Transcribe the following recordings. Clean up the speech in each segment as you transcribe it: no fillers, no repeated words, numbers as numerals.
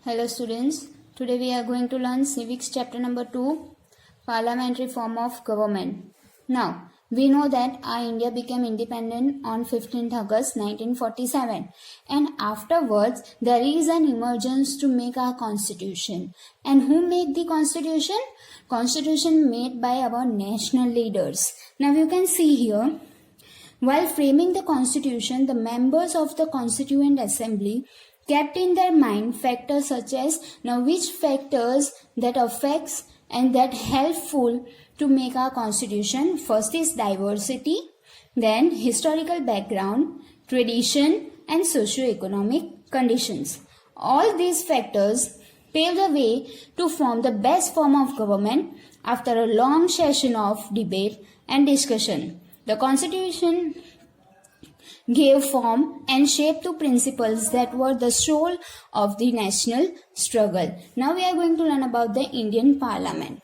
Hello students, today we are going to learn civics chapter number 2, parliamentary form of government. Now, we know that our India became independent on 15th August 1947 and afterwards there is an emergence to make our constitution. And who made the constitution? Constitution made by our national leaders. Now you can see here, while framing the constitution, the members of the Constituent Assembly kept in their mind factors such as which factors that affects and that helpful to make our constitution. First is diversity, then historical background, tradition and socio-economic conditions. All these factors pave the way to form the best form of government after a long session of debate and discussion. The constitution gave form and shape to principles that were the soul of the national struggle. Now we are going to learn about the Indian Parliament.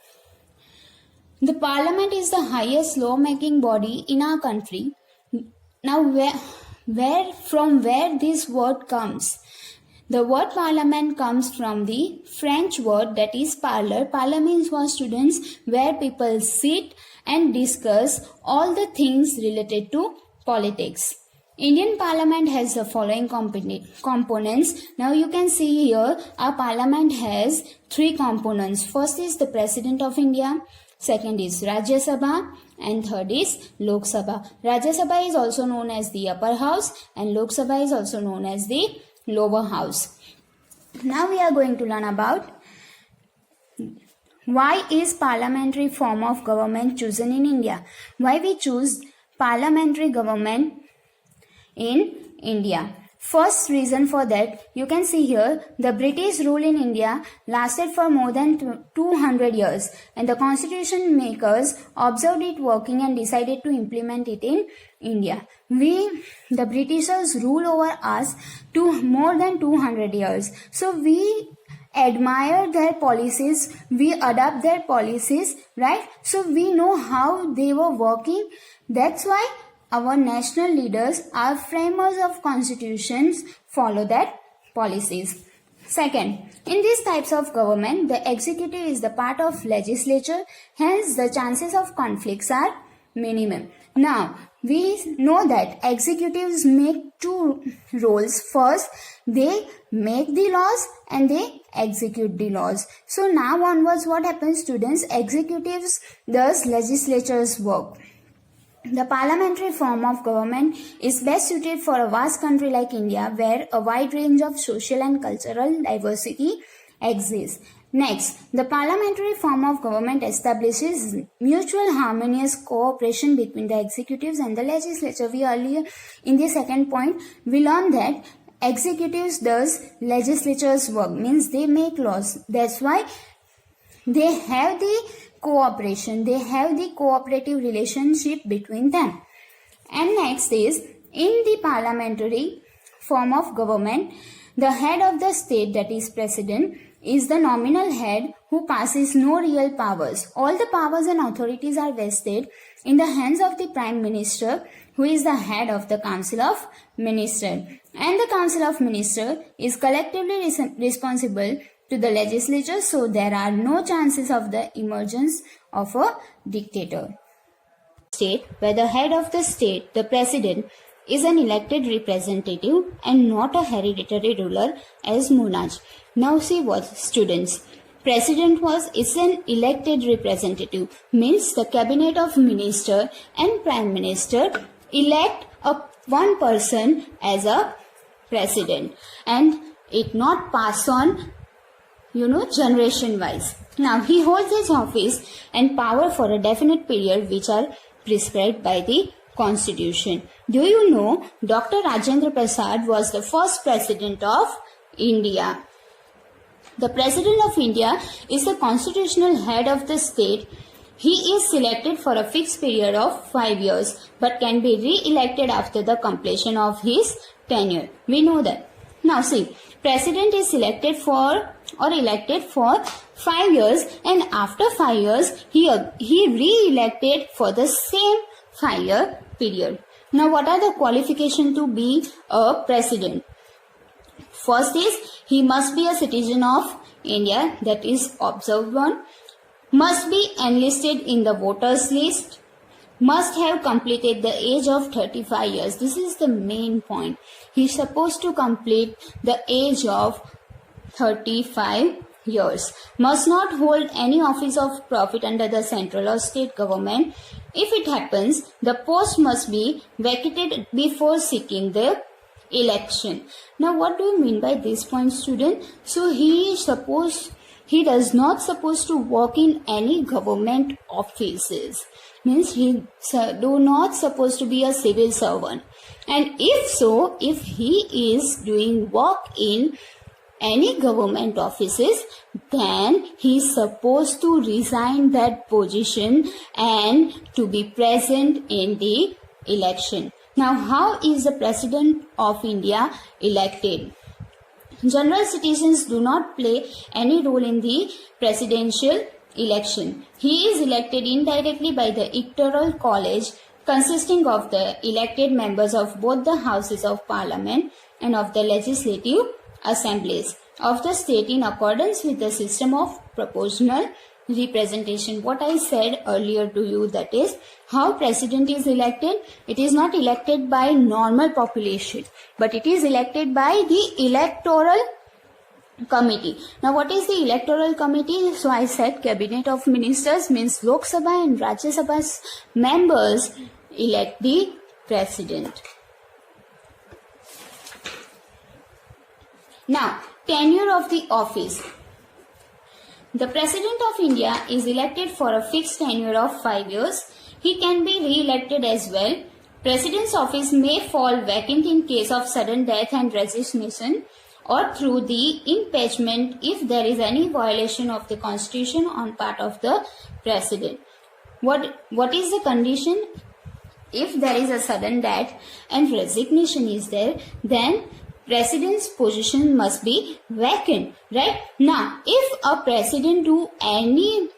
The Parliament is the highest lawmaking body in our country. Now from where this word comes? The word parliament comes from the French word that is parlor. Parlor means for students where people sit and discuss all the things related to politics. Indian Parliament has the following components. Now you can see here our Parliament has three components. First is the President of India, second is Rajya Sabha and third is Lok Sabha. Rajya Sabha is also known as the upper house and Lok Sabha is also known as the lower house. Now we are going to learn about why is parliamentary form of government chosen in India. Why we choose parliamentary government in India. First reason for that, you can see here, the British rule in India lasted for more than 200 years and the constitution makers observed it working and decided to implement it in India. The Britishers rule over us more than 200 years. So we admire their policies, we adopt their policies, right? So we know how they were working. That's why our national leaders, our framers of constitutions, follow that policies. Second, in these types of government, the executive is the part of legislature, hence the chances of conflicts are minimum. Now, we know that executives make two roles. First, they make the laws and they execute the laws. So now onwards, what happens, students? Executives does legislature's work. The parliamentary form of government is best suited for a vast country like India where a wide range of social and cultural diversity exists. Next, the parliamentary form of government establishes mutual harmonious cooperation between the executives and the legislature. We earlier in the second point, we learned that executives does legislature's work, means they make laws. That's why they have the cooperation, they have the cooperative relationship between them. And next is, in the parliamentary form of government, the head of the state, that is president, is the nominal head who passes no real powers. All the powers and authorities are vested in the hands of the prime minister, who is the head of the council of ministers. And the council of ministers is collectively responsible to the legislature, so there are no chances of the emergence of a dictator. State where the head of the state, the president, is an elected representative and not a hereditary ruler as monarch. Now see what, students. President is an elected representative, means the cabinet of minister and prime minister elect one person as a president and it not pass on generation wise. Now he holds his office and power for a definite period which are prescribed by the constitution. Do you know Dr. Rajendra Prasad was the first president of India? The president of India is the constitutional head of the state. He is selected for a fixed period of 5 years but can be re-elected after the completion of his tenure. We know that. Now see, president is elected for 5 years and after 5 years he re-elected for the same 5-year period. Now what are the qualifications to be a president? First is he must be a citizen of India, that is observed one. Must be enlisted in the voters list. Must have completed the age of 35 years. This is the main point. He is supposed to complete the age of 35 years. Must not hold any office of profit under the central or state government. If it happens, the post must be vacated before seeking the election. Now what do you mean by this point, student? So he does not supposed to work in any government offices. Means he do not supposed to be a civil servant. And if he is doing work in any government offices, then he is supposed to resign that position and to be present in the election. Now, how is the President of India elected? General citizens do not play any role in the presidential election. He is elected indirectly by the Electoral College, consisting of the elected members of both the houses of parliament and of the legislative assemblies of the state in accordance with the system of proportional representation. What I said earlier to you, that is how president is elected. It is not elected by normal population, but it is elected by the electoral committee. Now what is the electoral committee? So I said cabinet of ministers means Lok Sabha and Rajya Sabha's members elect the president. Now, tenure of the office. The President of India is elected for a fixed tenure of 5 years. He can be re-elected as well. President's office may fall vacant in case of sudden death and resignation or through the impeachment if there is any violation of the Constitution on part of the President. What is the condition? If there is a sudden death and resignation is there, then President's position must be vacant, right? Now, if a president do any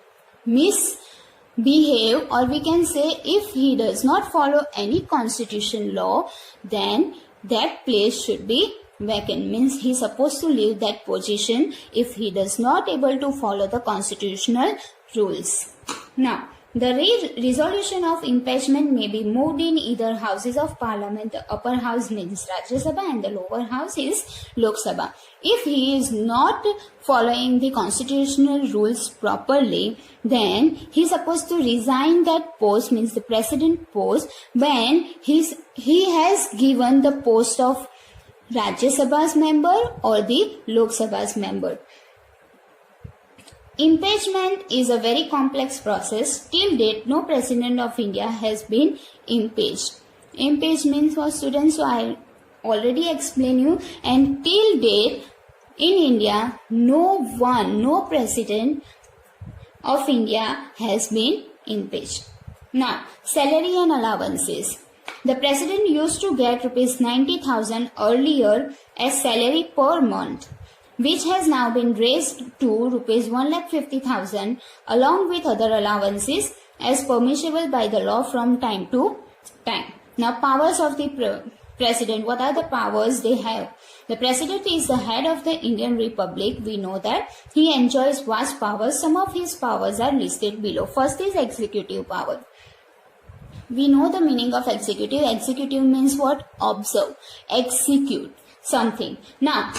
misbehave, or we can say if he does not follow any constitution law, then that place should be vacant. Means he is supposed to leave that position if he does not able to follow the constitutional rules. Now, the resolution of impeachment may be moved in either houses of parliament. The upper house means Rajya Sabha and the lower house is Lok Sabha. If he is not following the constitutional rules properly, then he is supposed to resign that post, means the president post, when he has given the post of Rajya Sabha's member or the Lok Sabha's member. Impeachment is a very complex process. Till date, no president of India has been impeached. Impeach means for students, so I already explained you. And till date, in India, no president of India has been impeached. Now, salary and allowances. The president used to get rupees 90,000 earlier as salary per month, which has now been raised to rupees 1,50,000 along with other allowances as permissible by the law from time to time. Now, powers of the president. What are the powers they have? The president is the head of the Indian Republic. We know that he enjoys vast powers. Some of his powers are listed below. First is executive power. We know the meaning of executive. Executive means what? Observe, execute something. Now,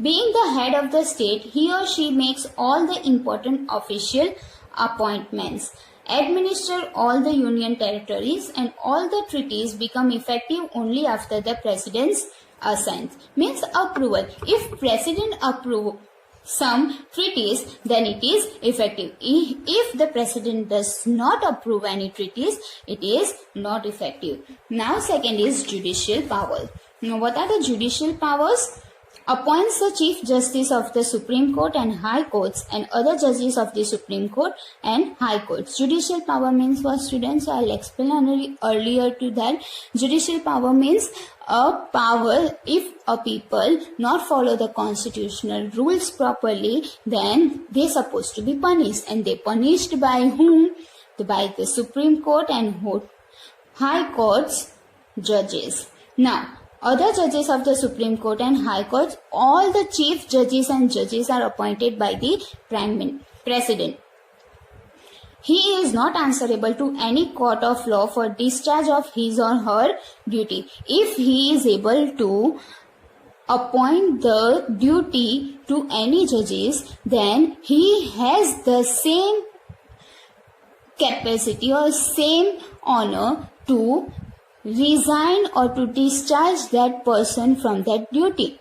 being the head of the state, he or she makes all the important official appointments, administer all the union territories, and all the treaties become effective only after the president's assent. Means approval. If president approve some treaties, then it is effective. If the president does not approve any treaties, it is not effective. Now, second is judicial power. Now, what are the judicial powers? Appoints the Chief Justice of the Supreme Court and High Courts and other judges of the Supreme Court and High Courts. Judicial power means for students, so I'll explain earlier to that. Judicial power means a power if a people not follow the constitutional rules properly, then they supposed to be punished. And they punished by whom? By the Supreme Court and High Courts judges. Now, Other judges of the Supreme Court and High Court, all the chief judges and judges are appointed by the President. He is not answerable to any court of law for discharge of his or her duty. If he is able to appoint the duty to any judges, then he has the same capacity or same honor to resign or to discharge that person from that duty.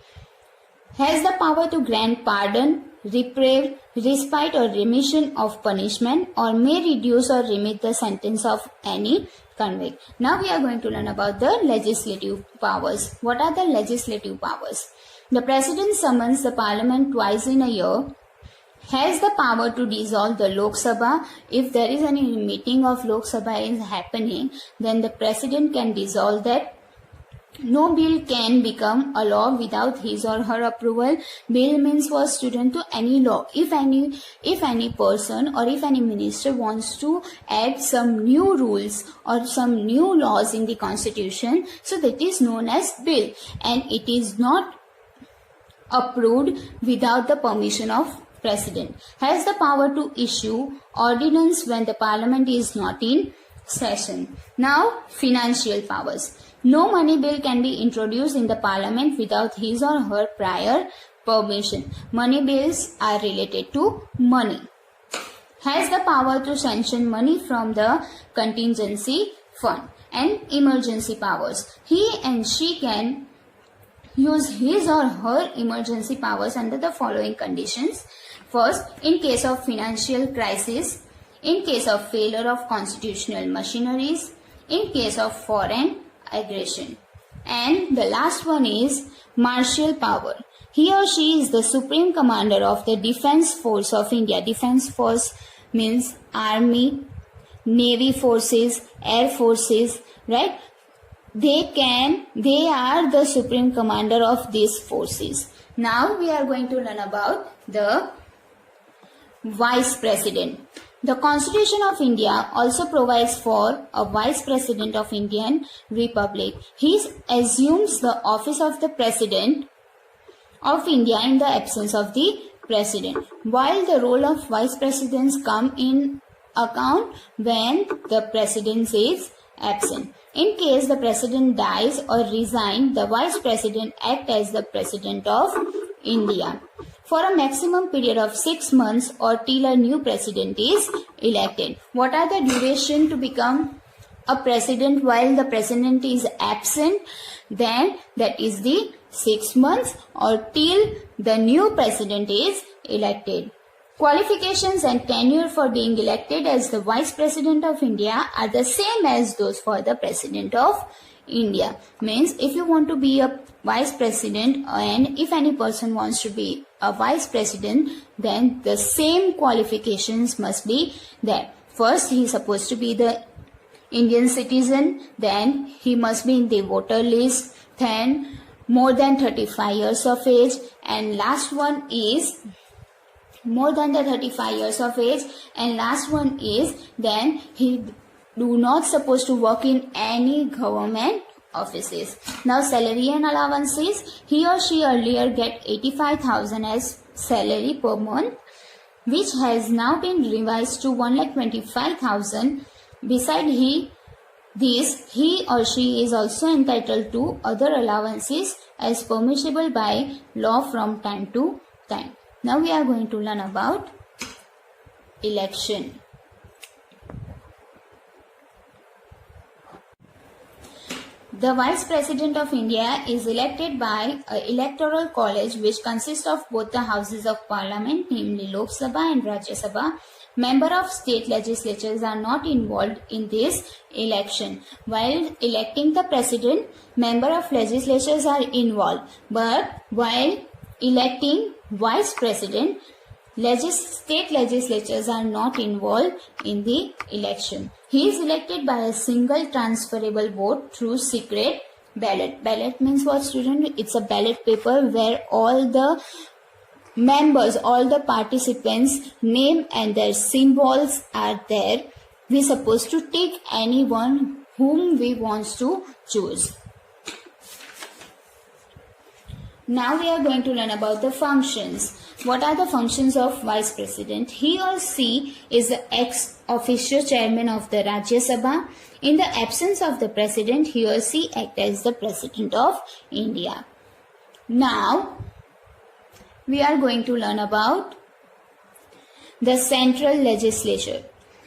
Has the power to grant pardon, reprieve, respite or remission of punishment, or may reduce or remit the sentence of any convict. Now we are going to learn about the legislative powers. What are the legislative powers? The President summons the Parliament twice in a year, has the power to dissolve the Lok Sabha. If there is any meeting of Lok Sabha is happening, then the President can dissolve that. No bill can become a law without his or her approval. Bill means was student to any law. If any person or if any minister wants to add some new rules or some new laws in the constitution, so that is known as bill, and it is not approved without the permission of President. Has the power to issue ordinance when the Parliament is not in session. Now, financial powers. No money bill can be introduced in the Parliament without his or her prior permission. Money bills are related to money. Has the power to sanction money from the contingency fund. And emergency powers. He and she can use his or her emergency powers under the following conditions. First, in case of financial crisis, in case of failure of constitutional machineries, in case of foreign aggression. And the last one is martial power. He or she is the supreme commander of the Defence Force of India. Defence Force means Army, Navy forces, Air forces, right? They are the supreme commander of these forces. Now we are going to learn about the Vice President. The Constitution of India also provides for a Vice President of Indian Republic. He assumes the office of the President of India in the absence of the President. While the role of Vice Presidents come in account when the President is absent. In case the President dies or resigns, the Vice President acts as the President of India for a maximum period of 6 months or till a new President is elected. What are the duration to become a President while the President is absent? Then that is the 6 months or till the new President is elected. Qualifications and tenure for being elected as the Vice President of India are the same as those for the President of India. Means if you want to be a Vice President and if any person wants to be a Vice President, then the same qualifications must be there. First, he is supposed to be the Indian citizen, then he must be in the voter list, then more than 35 years of age, and last one is more than the 35 years of age, and last one is then he do not supposed to work in any government offices. Now salary and allowances, he or she earlier get 85,000 as salary per month, which has now been revised to 1,25,000. Beside he or she is also entitled to other allowances as permissible by law from time to time. Now we are going to learn about election. The Vice President of India is elected by an electoral college which consists of both the houses of parliament, namely Lok Sabha and Rajya Sabha. Members of state legislatures are not involved in this election. While electing the president, members of legislatures are involved. But while electing vice president, state legislatures are not involved in the election. He is elected by a single transferable vote through secret ballot. Ballot means what, student? It's a ballot paper where all the members, all the participants' name and their symbols are there. We are supposed to take anyone whom we want to choose. Now we are going to learn about the functions. What are the functions of Vice President? He or she is the ex officio chairman of the Rajya Sabha. In the absence of the President, he or she acts as the President of India. Now we are going to learn about the Central Legislature.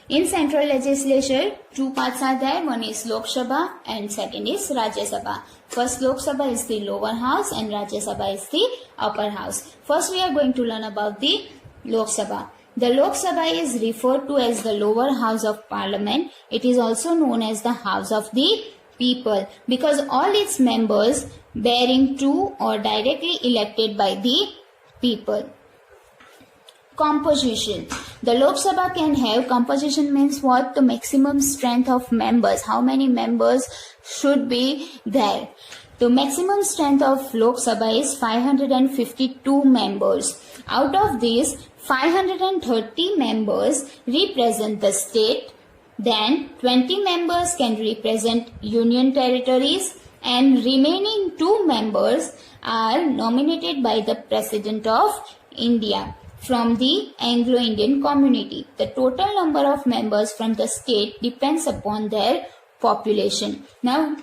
In Central Legislature, two parts are there. One is Lok Sabha and second is Rajya Sabha. First, Lok Sabha is the lower house and Rajya Sabha is the upper house. First, we are going to learn about the Lok Sabha. The Lok Sabha is referred to as the lower house of Parliament. It is also known as the House of the People because all its members bearing to or directly elected by the people. Composition. The Lok Sabha can have, composition means what? The maximum strength of members. How many members should be there? The maximum strength of Lok Sabha is 552 members. Out of these, 530 members represent the state. Then 20 members can represent union territories and remaining 2 members are nominated by the President of India from the Anglo-Indian community. The total number of members from the state depends upon their population. Now,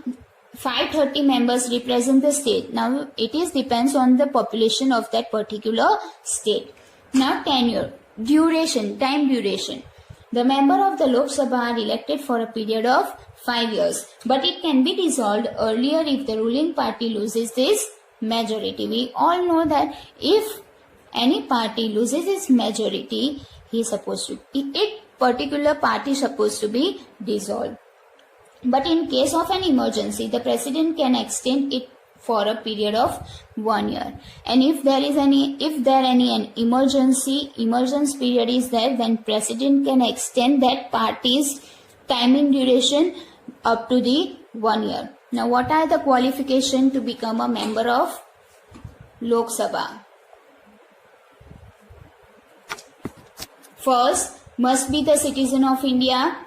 530 members represent the state. Now, it depends on the population of that particular state. Now, tenure, duration, time duration. The member of the Lok Sabha are elected for a period of 5 years, but it can be dissolved earlier if the ruling party loses this majority. We all know that if any party loses its majority, particular party is supposed to be dissolved. But in case of an emergency, the president can extend it for a period of 1 year. And if there is any emergency period is there, then president can extend that party's timing duration up to the 1 year. Now, what are the qualifications to become a member of Lok Sabha? First, must be the citizen of India.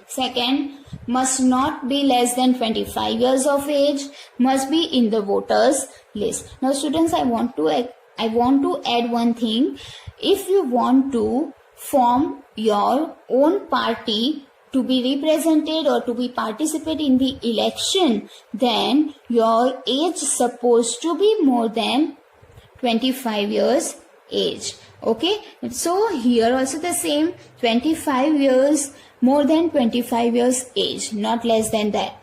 Second, must not be less than 25 years of age. Must be in the voters list. Now, students, I want to add one thing. If you want to form your own party to be represented or to be participate in the election, then your age is supposed to be more than 25 years age. Okay, so here also the same, 25 years, more than 25 years age, not less than that.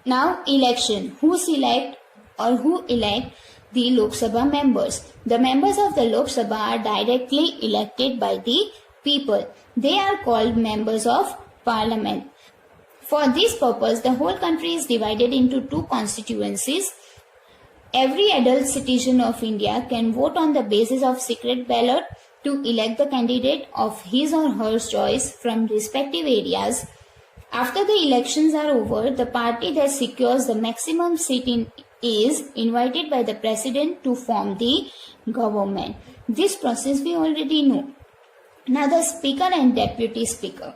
Now, election. Who elect the Lok Sabha members? The members of the Lok Sabha are directly elected by the people. They are called members of Parliament. For this purpose, the whole country is divided into 2 constituencies. Every adult citizen of India can vote on the basis of secret ballot to elect the candidate of his or her choice from respective areas. After the elections are over, the party that secures the maximum seat is invited by the president to form the government. This process we already know. Now, the speaker and deputy speaker.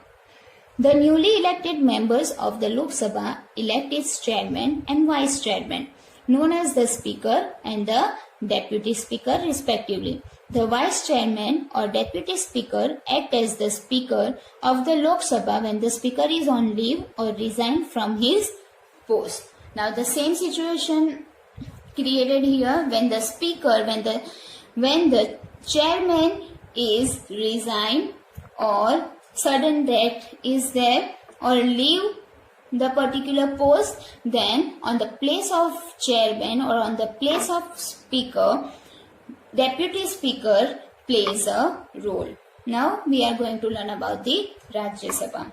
The newly elected members of the Lok Sabha elect its chairman and vice chairman, known as the speaker and the deputy speaker respectively. The vice chairman or deputy speaker act as the speaker of the Lok Sabha when the speaker is on leave or resigned from his post. Now, the same situation created here when the chairman is resigned or sudden death is there or leave the particular post, then on the place of chairman or on the place of speaker, deputy speaker plays a role. Now we are going to learn about the Rajya Sabha.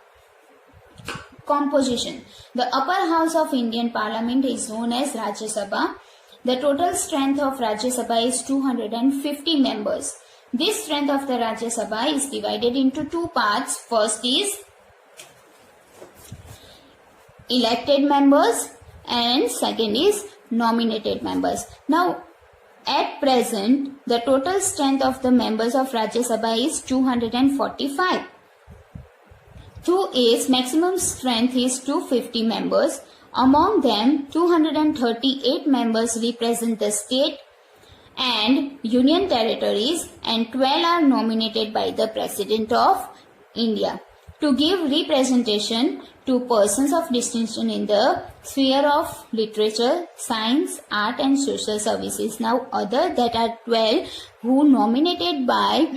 Composition. The upper house of Indian Parliament is known as Rajya Sabha. The total strength of Rajya Sabha is 250 members. This strength of the Rajya Sabha is divided into 2 parts. First is elected members and second is nominated members. Now, at present, the total strength of the members of Rajya Sabha is 245. Through its maximum strength is 250 members. Among them, 238 members represent the state and union territories, and 12 are nominated by the President of India to give representation to persons of distinction in the sphere of literature, science, art and social services. Now other that are 12 who nominated by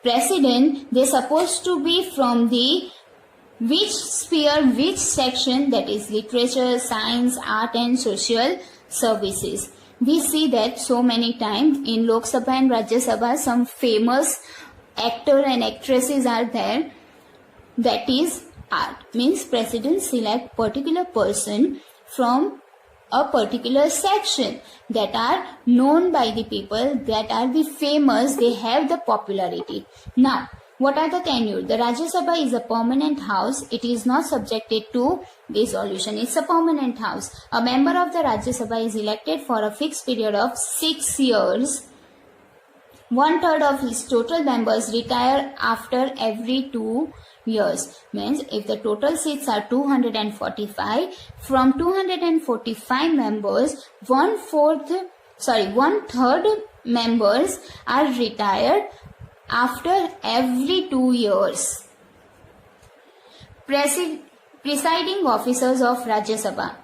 President, they supposed to be from the which sphere, which section, that is literature, science, art and social services. We see that so many times in Lok Sabha and Rajya Sabha, some famous actor and actresses are there. That is art. Means President select particular person from a particular section that are known by the people, that are the famous, they have the popularity. Now, what are the tenure? The Rajya Sabha is a permanent house. It is not subjected to dissolution. It's a permanent house. A member of the Rajya Sabha is elected for a fixed period of 6 years. 1/3 of his total members retire after every 2 years. Means if the total seats are 245, from 245 members, 1/3 members are retired after every 2 years. Presiding officers of Rajya Sabha.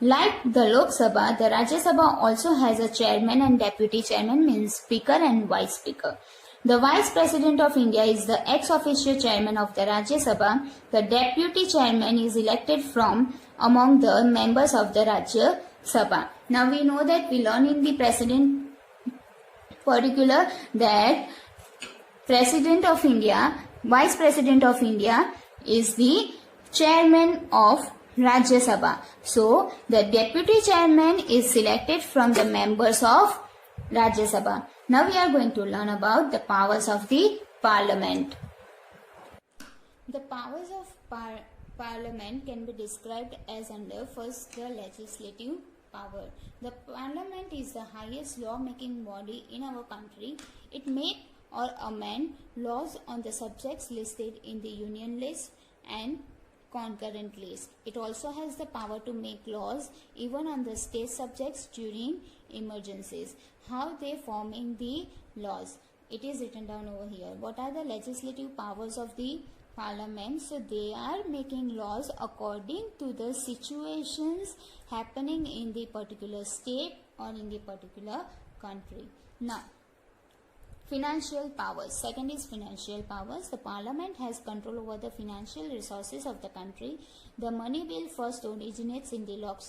Like the Lok Sabha, the Rajya Sabha also has a chairman and deputy chairman, means speaker and vice speaker. The Vice President of India is the ex officio chairman of the Rajya Sabha. The deputy chairman is elected from among the members of the Rajya Sabha. Now we know that we learn in the President particular that President of India, Vice President of India is the chairman of Rajya Sabha. So the deputy chairman is selected from the members of Rajya Sabha. Now we are going to learn about the powers of the Parliament. The powers of Parliament can be described as under: first, the legislative power. The Parliament is the highest law-making body in our country. It may or amend laws on the subjects listed in the Union list and concurrent list. It also has the power to make laws even on the state subjects during emergencies. How they forming the laws? It is written down over here. What are the legislative powers of the Parliament? So they are making laws according to the situations happening in the particular state or in the particular country. Now, financial powers. Second is financial powers. The Parliament has control over the financial resources of the country. The money bill first originates in the Lok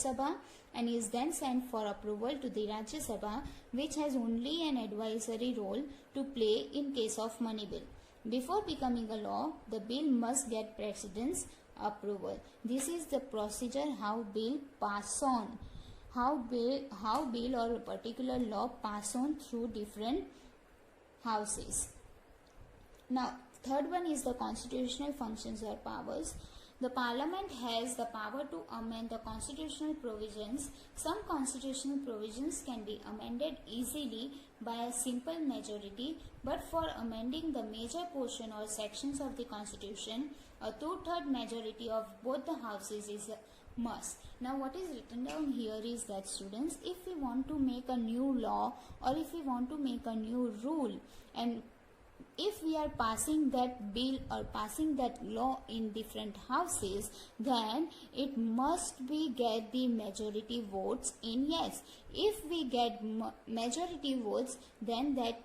Sabha and is then sent for approval to the Rajya Sabha, which has only an advisory role to play in case of money bill. Before becoming a law, the bill must get President's approval. This is the procedure how bill pass on. How bill or a particular law pass on through different houses. Now, third one is the constitutional functions or powers. The Parliament has the power to amend the constitutional provisions. Some constitutional provisions can be amended easily by a simple majority, but for amending the major portion or sections of the Constitution, a 2/3 majority of both the houses is a must. Now what is written down here is that, students, if we want to make a new law or if we want to make a new rule, and if we are passing that bill or passing that law in different houses, then it must be get the majority votes in yes. If we get majority votes, then that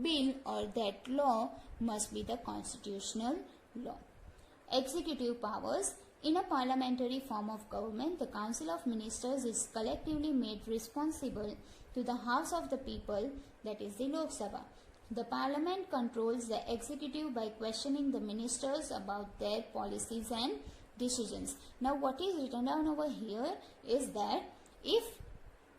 bill or that law must be the constitutional law. Executive powers. In a parliamentary form of government, the Council of Ministers is collectively made responsible to the House of the People, that is the Lok Sabha. The Parliament controls the executive by questioning the ministers about their policies and decisions. Now what is written down over here is that if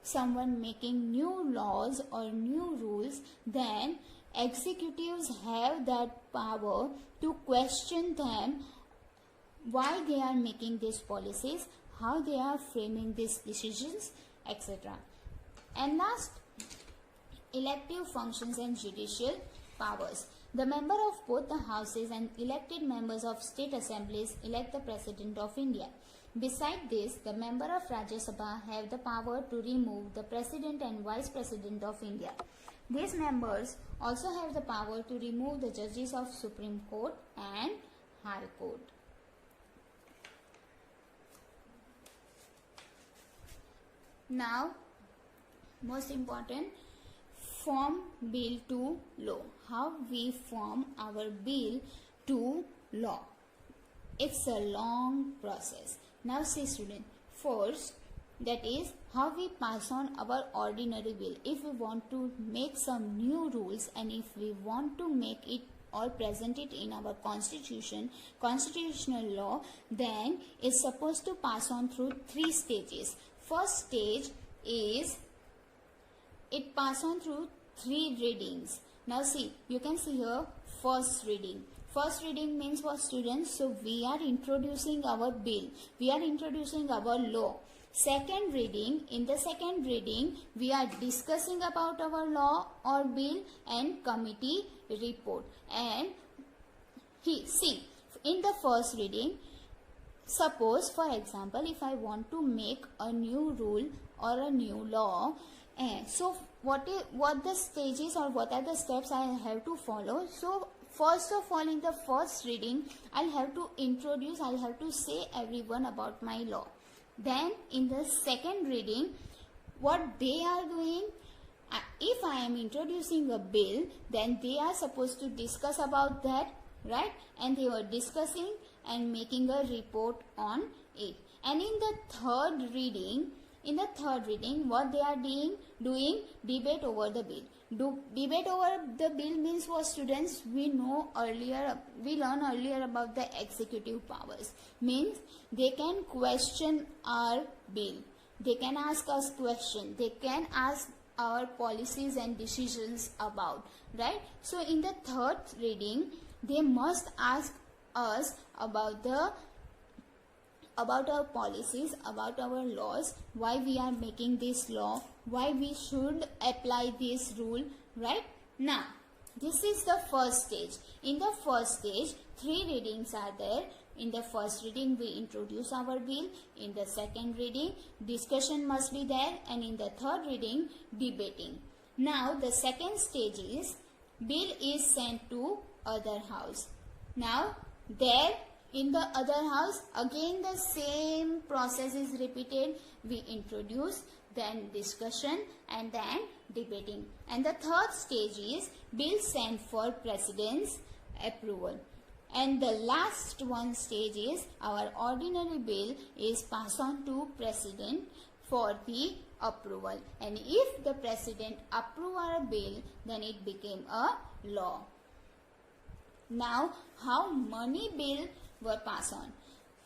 someone making new laws or new rules, then executives have that power to question them why they are making these policies, how they are framing these decisions, etc. And last, elective functions and judicial powers. The member of both the houses and elected members of state assemblies elect the President of India. Beside this, the member of Rajya Sabha have the power to remove the President and Vice President of India. These members also have the power to remove the judges of Supreme Court and High Court. Now, most important, form bill to law. How we form our bill to law. It's a long process. Now see student, first, that is how we pass on our ordinary bill. If we want to make some new rules and if we want to make it or present it in our constitutional law, then it's supposed to pass on through 3 stages. First stage is it pass on through 3 readings. Now see, you can see here first reading. First reading means for students, so we are introducing our bill, we are introducing our law. Second reading, in the second reading, we are discussing about our law or bill and committee report. And see, in the first reading, suppose for example, if I want to make a new rule or a new law, so what the stages or what are the steps I have to follow? So first of all, in the first reading, I'll have to introduce, I'll have to say everyone about my law. Then in the second reading, what they are doing, if I am introducing a bill, then they are supposed to discuss about that, right? And they were discussing and making a report on it. And in the third reading, what they are doing, debate over the bill. Debate over the bill means for students, we learn earlier about the executive powers. Means they can question our bill. They can ask us questions. They can ask our policies and decisions about, right? So in the third reading, they must ask us about our policies, about our laws, why we are making this law, why we should apply this rule, right? Now, this is the first stage. In the first stage, 3 readings are there. In the first reading, we introduce our bill. In the second reading, discussion must be there. And in the third reading, debating. Now, the second stage is, bill is sent to other house. Now, there, in the other house, again the same process is repeated. We introduce, then discussion, and then debating. And the third stage is bill sent for President's approval. And the last one stage is our ordinary bill is passed on to President for the approval. And if the President approve our bill, then it became a law. Now, how money bill were passed on.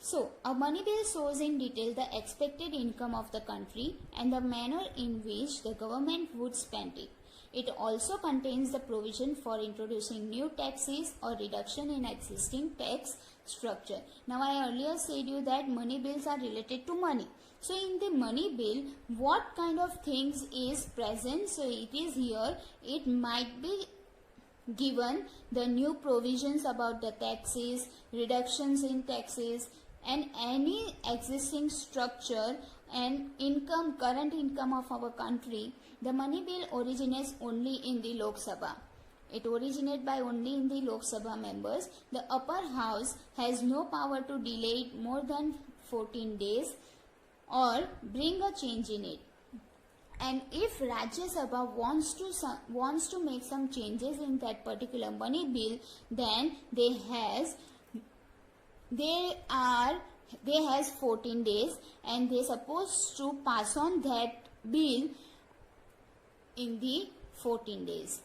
So, a money bill shows in detail the expected income of the country and the manner in which the government would spend it. It also contains the provision for introducing new taxes or reduction in existing tax structure. Now, I earlier said you that money bills are related to money. So, in the money bill, what kind of things is present? So, it is here, it might be given the new provisions about the taxes, reductions in taxes, and any existing structure and income, current income of our country. The money bill originates only in the Lok Sabha. It originates by only in the Lok Sabha members. The upper house has no power to delay it more than 14 days or bring a change in it. And if Rajya Sabha wants to make some changes in that particular money bill, then they has 14 days and they supposed to pass on that bill in the 14 days.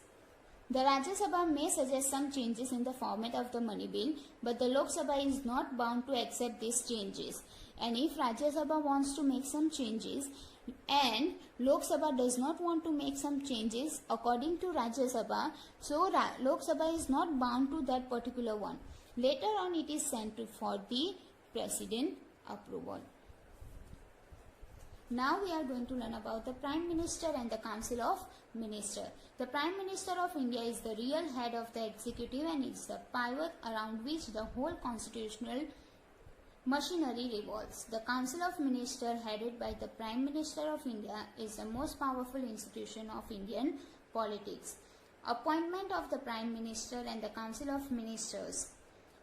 The Rajya Sabha may suggest some changes in the format of the money bill, but the Lok Sabha is not bound to accept these changes. And if Rajya Sabha wants to make some changes and Lok Sabha does not want to make some changes according to Rajya Sabha, so Lok Sabha is not bound to that particular one. Later on it is sent to for the President approval. Now we are going to learn about the Prime Minister and the Council of Ministers. The Prime Minister of India is the real head of the executive and is the pivot around which the whole constitutional machinery revolves. The Council of Ministers headed by the Prime Minister of India is the most powerful institution of Indian politics. Appointment of the Prime Minister and the Council of Ministers.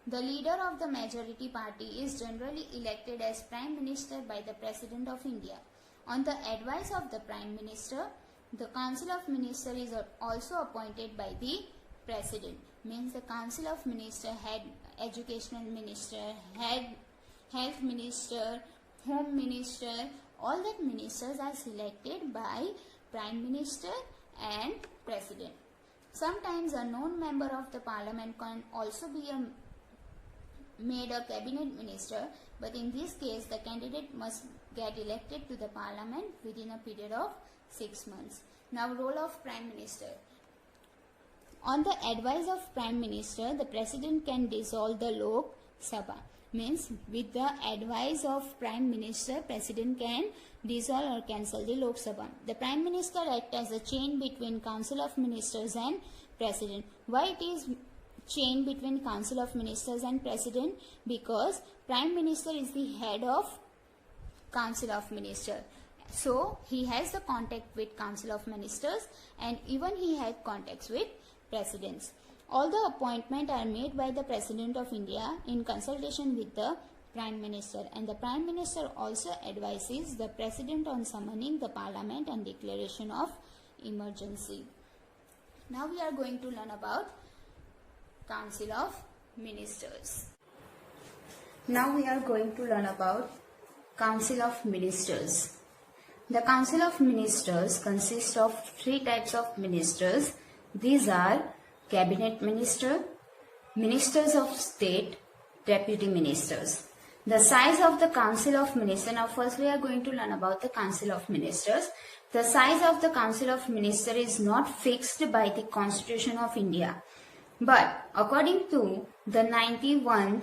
The leader of the majority party is generally elected as Prime Minister by the President of India. On the advice of the Prime Minister, the Council of Ministers is also appointed by the President. Means the Council of Ministers had Educational Minister, had Health Minister, Home Minister. All that ministers are selected by Prime Minister and President. Sometimes a non-member of the Parliament can also be made a cabinet minister, but in this case the candidate must get elected to the Parliament within a period of 6 months. Now, role of Prime Minister. On the advice of Prime Minister, the President can dissolve the Lok Sabha. Means with the advice of Prime Minister, President can dissolve or cancel the Lok Sabha. The Prime Minister acts as a chain between Council of Ministers and President. Why it is chain between Council of Ministers and President? Because Prime Minister is the head of Council of Ministers. So he has the contact with Council of Ministers and even he has contacts with Presidents. All the appointments are made by the President of India in consultation with the Prime Minister, and the Prime Minister also advises the President on summoning the Parliament and declaration of emergency. Now we are going to learn about Council of Ministers. Now we are going to learn about Council of Ministers. The Council of Ministers consists of 3 types of ministers. These are Cabinet Minister, Ministers of State, Deputy Ministers. The size of the Council of Ministers. Now first we are going to learn about the Council of Ministers. The size of the Council of Ministers is not fixed by the Constitution of India, but according to the 91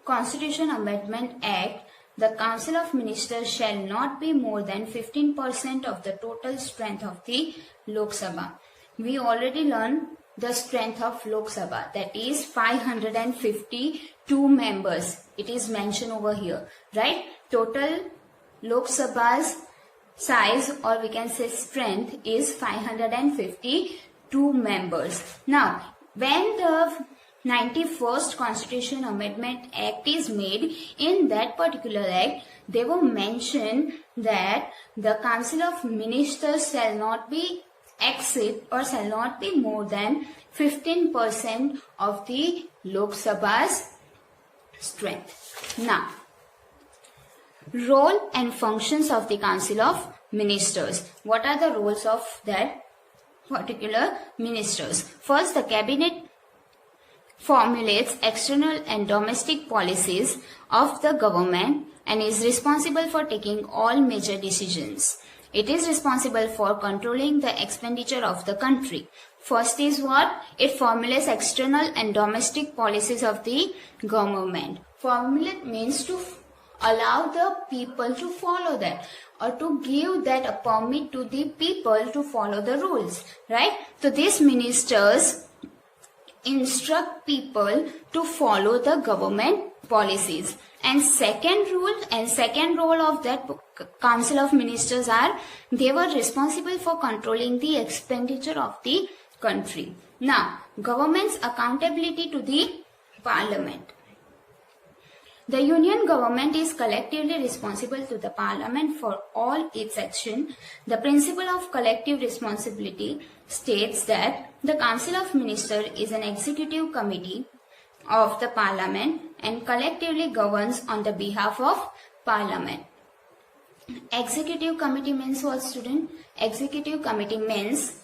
Constitution Amendment Act, the Council of Ministers shall not be more than 15% of the total strength of the Lok Sabha. We already learned the strength of Lok Sabha, that is 552 members. It is mentioned over here, right? Total Lok Sabha's size, or we can say strength, is 552 members. Now, when the 91st Constitution Amendment Act is made, in that particular act, they were mentioned that the Council of Ministers shall not be exceed or shall not be more than 15% of the Lok Sabha's strength. Now, role and functions of the Council of Ministers. What are the roles of that particular ministers? First, the Cabinet formulates external and domestic policies of the government and is responsible for taking all major decisions. It is responsible for controlling the expenditure of the country. First is what? It formulates external and domestic policies of the government. Formulate means to allow the people to follow that, or to give that a permit to the people to follow the rules, right? So these ministers instruct people to follow the government policies. And second role of that Council of Ministers are, they were responsible for controlling the expenditure of the country. Now, government's accountability to the Parliament. The Union government is collectively responsible to the Parliament for all its action. The principle of collective responsibility states that the Council of Ministers is an executive committee of the Parliament and collectively governs on the behalf of Parliament. Executive committee means what, student? Executive committee means,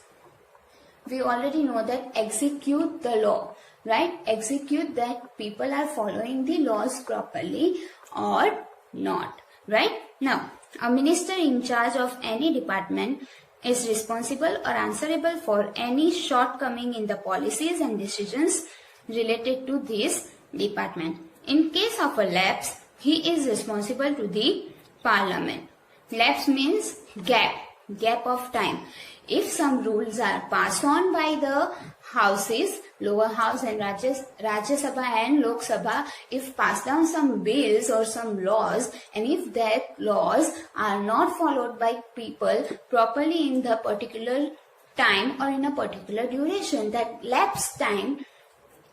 we already know that execute the law, right? Execute that people are following the laws properly or not, right? Now, a minister in charge of any department is responsible or answerable for any shortcoming in the policies and decisions related to this department. In case of a lapse, he is responsible to the Parliament. Lapse means gap of time. if some rules are passed on by the houses, lower house and Rajya Sabha and Lok Sabha, if pass down some bills or some laws, and if that laws are not followed by people properly in the particular time or in a particular duration, that lapse time,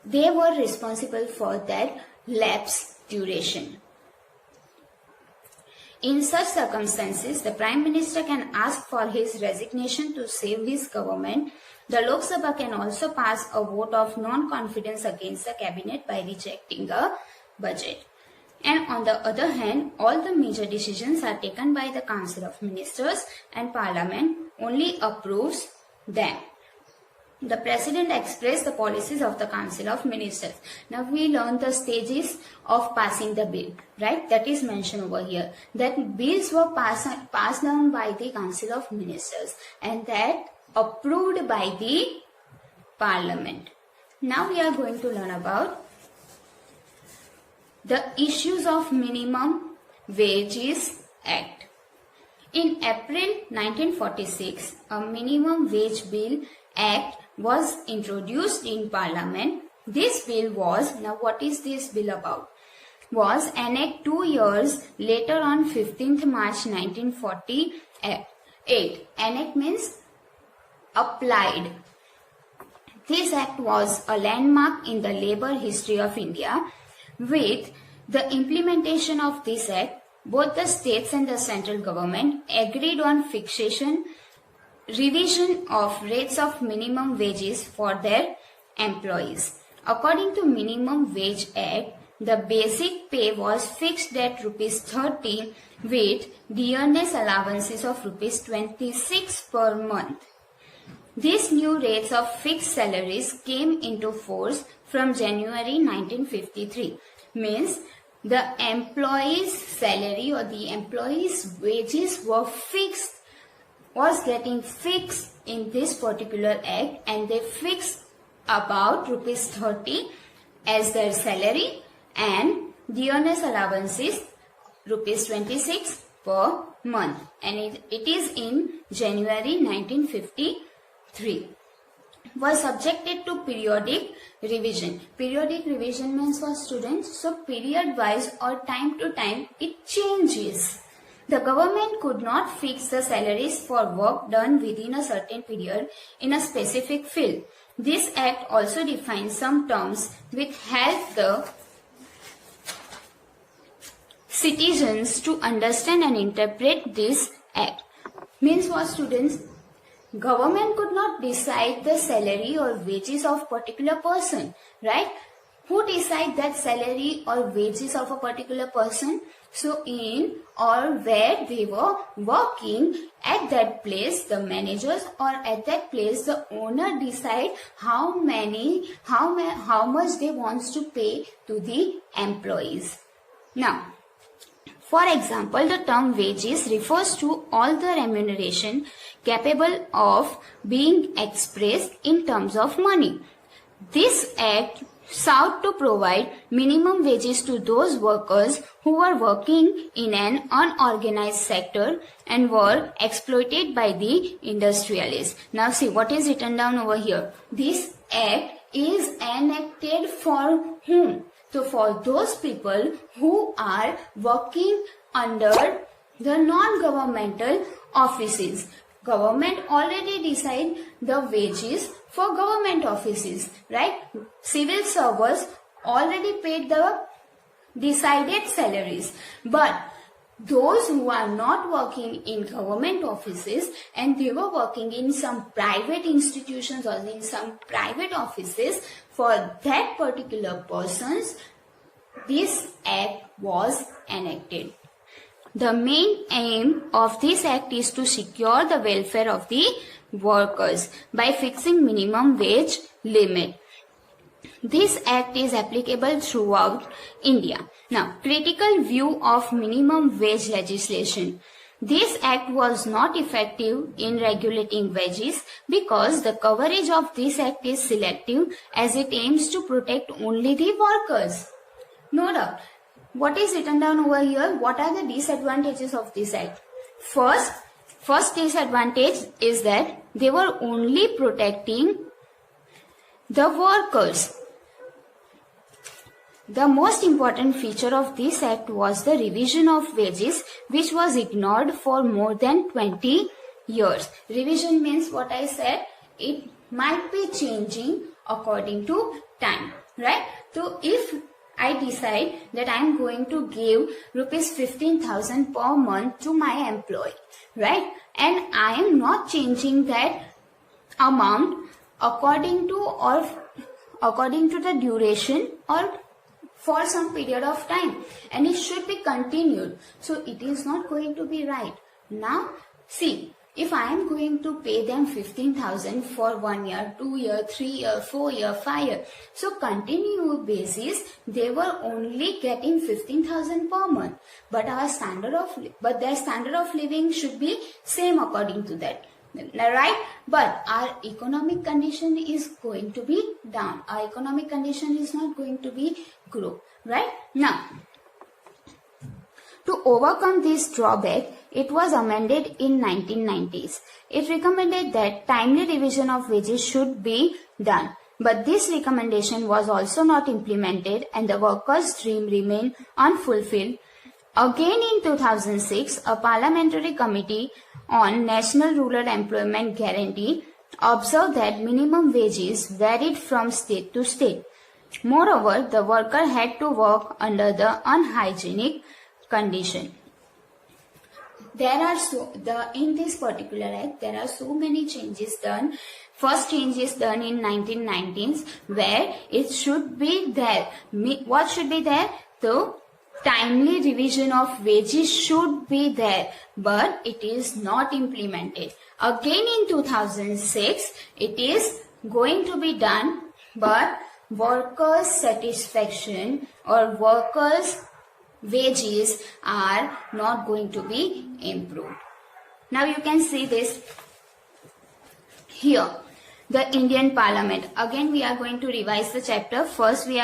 they were responsible for that lapse duration. In such circumstances, the Prime Minister can ask for his resignation to save his government. The Lok Sabha can also pass a vote of non-confidence against the cabinet by rejecting a budget. And on the other hand, all the major decisions are taken by the Council of Ministers and Parliament only approves them. The President expressed the policies of the Council of Ministers. Now we learn the stages of passing the bill, right? That is mentioned over here. That bills were passed down by the Council of Ministers and that approved by the Parliament. Now we are going to learn about the issues of Minimum Wages Act. In April 1946, a Minimum Wage Bill Act was introduced in Parliament. This bill was, now what is this bill about? Was enacted 2 years later on 15th March 1948. Enact means applied. This act was a landmark in the labor history of India. With the implementation of this act, both the states and the central government agreed on revision of rates of minimum wages for their employees. According to Minimum Wage Act, the basic pay was fixed at ₹30 with dearness allowances of ₹26 per month. These new rates of fixed salaries came into force from January 1953. Means the employee's salary or the employee's wages was getting fixed in this particular act, and they fixed about ₹30 as their salary and dearness allowances ₹26 per month, and it is in January 1953. Was subjected to periodic revision. Periodic revision means for students, so period wise or time to time it changes. The government could not fix the salaries for work done within a certain period in a specific field. This act also defines some terms which help the citizens to understand and interpret this act. Means for students, government could not decide the salary or wages of particular person, right? Who decide that salary or wages of a particular person? So in or where they were working, at that place the managers or at that place the owner decide how much they wants to pay to the employees. Now, for example, the term wages refers to all the remuneration capable of being expressed in terms of money. This act sought to provide minimum wages to those workers who were working in an unorganized sector and were exploited by the industrialists. Now see what is written down over here. This act is enacted for whom? So for those people who are working under the non-governmental offices. Government already decide the wages for government offices, right? Civil servants already paid the decided salaries. But those who are not working in government offices and they were working in some private institutions or in some private offices, for that particular persons, this act was enacted. The main aim of this act is to secure the welfare of the workers by fixing minimum wage limit. This act is applicable throughout India. Now, critical view of minimum wage legislation. This act was not effective in regulating wages because the coverage of this act is selective as it aims to protect only the workers. No doubt. What is written down over here? What are the disadvantages of this act? First first disadvantage is that they were only protecting the workers. The most important feature of this act was the revision of wages, which was ignored for more than 20 years. Revision means what I said, it might be changing according to time, right? So if I decide that I am going to give rupees 15,000 per month to my employee, right? And I am not changing that amount according to the duration or for some period of time, and it should be continued. So it is not going to be right. Now see, if I am going to pay them 15,000 for 1 year, 2 year, 3 year, 4 year, 5 year, so continuous basis, they were only getting 15,000 per month. But their standard of living should be same according to that. Right? But our economic condition is going to be down. Our economic condition is not going to be grow. Right? Now, to overcome this drawback, it was amended in 1990s. It recommended that timely revision of wages should be done. But this recommendation was also not implemented and the workers' dream remained unfulfilled. Again in 2006, a parliamentary committee on National Rural Employment Guarantee observed that minimum wages varied from state to state. Moreover, the worker had to work under the unhygienic condition. In this particular act, there are so many changes done. First change is done in 1990s, where it should be there. What should be there? The timely revision of wages should be there, but it is not implemented. Again in 2006, it is going to be done, but workers' satisfaction or workers' wages are not going to be improved. Now you can see this here. The Indian Parliament. Again, we are going to revise the chapter. First, we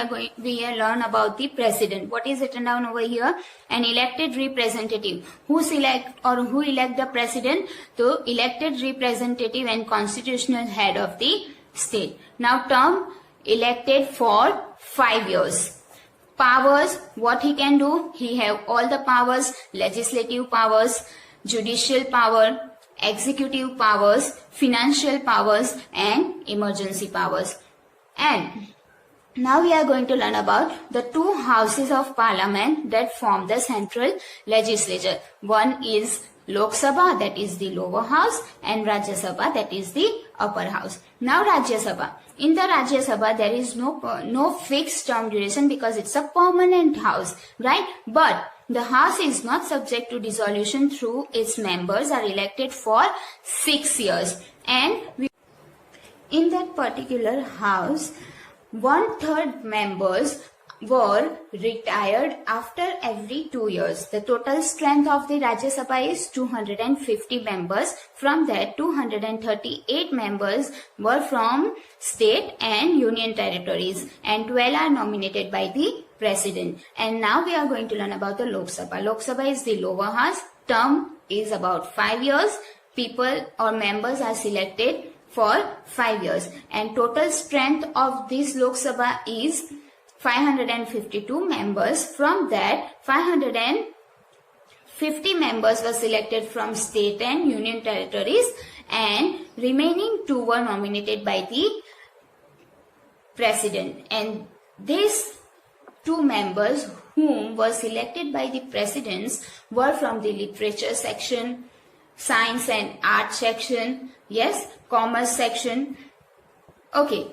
learn about the president. What is written down over here? An elected representative. Who elect the president? The elected representative and constitutional head of the state. Now, term elected for 5 years. Powers, what he can do? He have all the powers: legislative powers, judicial power, executive powers, financial powers, and emergency powers. And now we are going to learn about the two houses of parliament that form the central legislature. One is Lok Sabha, that is the lower house, and Rajya Sabha, that is the upper house. Now Rajya Sabha. In the Rajya Sabha, there is no fixed term duration because it's a permanent house, right? But the house is not subject to dissolution through its members are elected for 6 years. And in that particular house, 1/3 members were retired after every 2 years. The total strength of the Rajya Sabha is 250 members. From that, 238 members were from state and union territories, and 12 are nominated by the president. And now we are going to learn about the Lok Sabha. Lok Sabha is the lower house. Term is about 5 years. People or members are selected for 5 years. And total strength of this Lok Sabha is 552 members. From that, 550 members were selected from state and union territories, and remaining 2 were nominated by the president. And these 2 members whom were selected by the presidents were from the literature section, science and art section, yes, commerce section. Okay.